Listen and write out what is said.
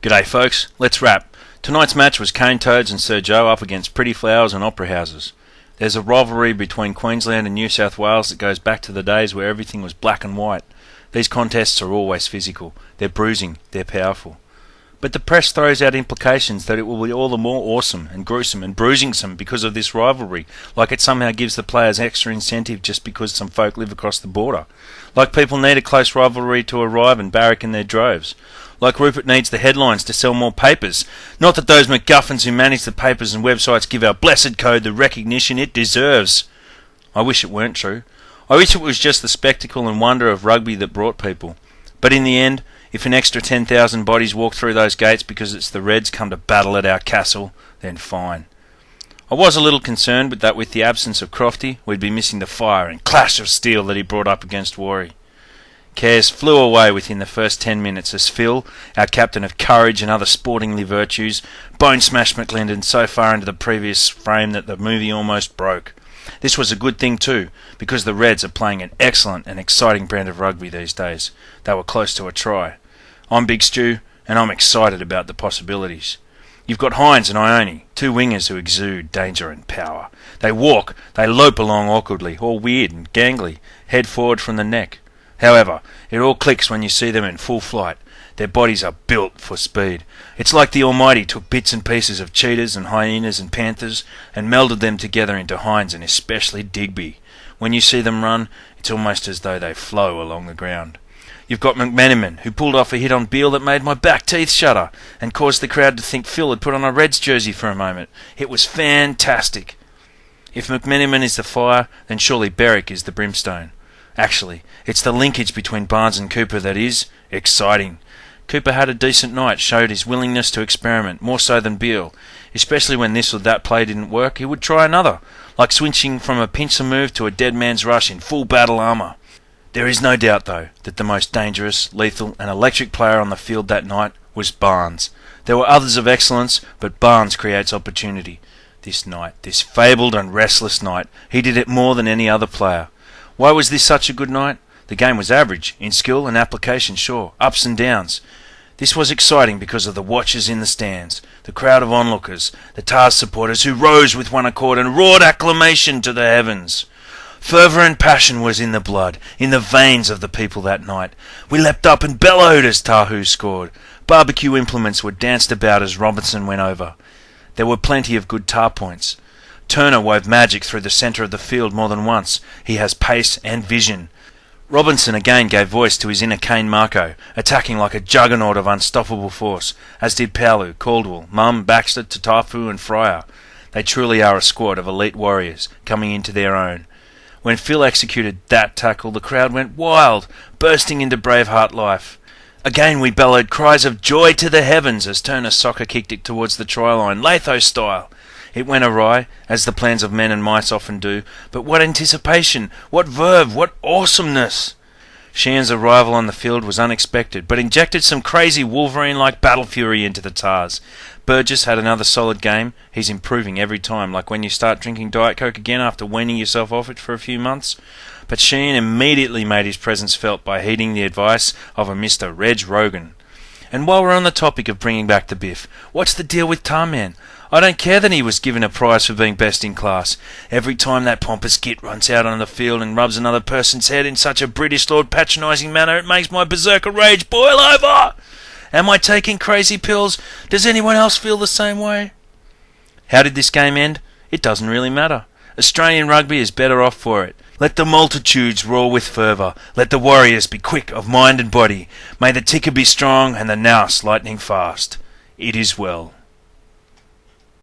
G'day folks, let's wrap. Tonight's match was Cane Toads and Sir Joe up against Pretty Flowers and Opera Houses. There's a rivalry between Queensland and New South Wales that goes back to the days where everything was black and white. These contests are always physical. They're bruising, they're powerful. But the press throws out implications that it will be all the more awesome and gruesome and bruising because of this rivalry, like it somehow gives the players extra incentive just because some folk live across the border. Like people need a close rivalry to arrive and barrack in their droves. Like Rupert needs the headlines to sell more papers. Not that those MacGuffins who manage the papers and websites give our blessed code the recognition it deserves. I wish it weren't true. I wish it was just the spectacle and wonder of rugby that brought people. But in the end, if an extra 10,000 bodies walk through those gates because it's the Reds come to battle at our castle, then fine. I was a little concerned that with the absence of Crofty, we'd be missing the fire and clash of steel that he brought up against Warrie. Cares flew away within the first 10 minutes as Phil, our captain of courage and other sportingly virtues, bone-smashed McLindon so far into the previous frame that the movie almost broke. This was a good thing too, because the Reds are playing an excellent and exciting brand of rugby these days. They were close to a try. I'm Big Stu, and I'm excited about the possibilities. You've got Hines and Ione, two wingers who exude danger and power. They walk, they lope along awkwardly, all weird and gangly, head forward from the neck. However, it all clicks when you see them in full flight. Their bodies are built for speed. It's like the Almighty took bits and pieces of cheetahs and hyenas and panthers and melded them together into Hines and especially Digby. When you see them run, it's almost as though they flow along the ground. You've got McMenamin, who pulled off a hit on Beale that made my back teeth shudder and caused the crowd to think Phil had put on a Reds jersey for a moment. It was fantastic. If McMenamin is the fire, then surely Berwick is the brimstone. Actually, it's the linkage between Barnes and Cooper that is exciting. Cooper had a decent night, showed his willingness to experiment, more so than Beale. Especially when this or that play didn't work, he would try another, like switching from a pincer move to a dead man's rush in full battle armour. There is no doubt, though, that the most dangerous, lethal and electric player on the field that night was Barnes. There were others of excellence, but Barnes creates opportunity. This night, this fabled and restless night, he did it more than any other player. Why was this such a good night? The game was average, in skill and application, sure, ups and downs. This was exciting because of the watchers in the stands, the crowd of onlookers, the Tars supporters who rose with one accord and roared acclamation to the heavens. Fervour and passion was in the blood, in the veins of the people that night. We leapt up and bellowed as Tahu scored. Barbecue implements were danced about as Robinson went over. There were plenty of good tar points. Turner wove magic through the centre of the field more than once. He has pace and vision. Robinson again gave voice to his inner Kane Marco, attacking like a juggernaut of unstoppable force, as did Paolu, Caldwell, Mum, Baxter, Tatafu and Fryer. They truly are a squad of elite warriors, coming into their own. When Phil executed that tackle, the crowd went wild, bursting into Braveheart life. Again we bellowed cries of joy to the heavens as Turner soccer kicked it towards the try line, Latho style. It went awry, as the plans of men and mice often do, but what anticipation, what verve, what awesomeness! Sheehan's arrival on the field was unexpected, but injected some crazy Wolverine-like battle fury into the Tars. Burgess had another solid game. He's improving every time, like when you start drinking Diet Coke again after weaning yourself off it for a few months. But Sheehan immediately made his presence felt by heeding the advice of a Mr. Reg Rogan. And while we're on the topic of bringing back the Biff, what's the deal with Tarman? I don't care that he was given a prize for being best in class. Every time that pompous git runs out on the field and rubs another person's head in such a British Lord patronising manner, it makes my berserker rage boil over. Am I taking crazy pills? Does anyone else feel the same way? How did this game end? It doesn't really matter. Australian rugby is better off for it. Let the multitudes roar with fervour. Let the warriors be quick of mind and body. May the ticker be strong and the nous lightning fast. It is well.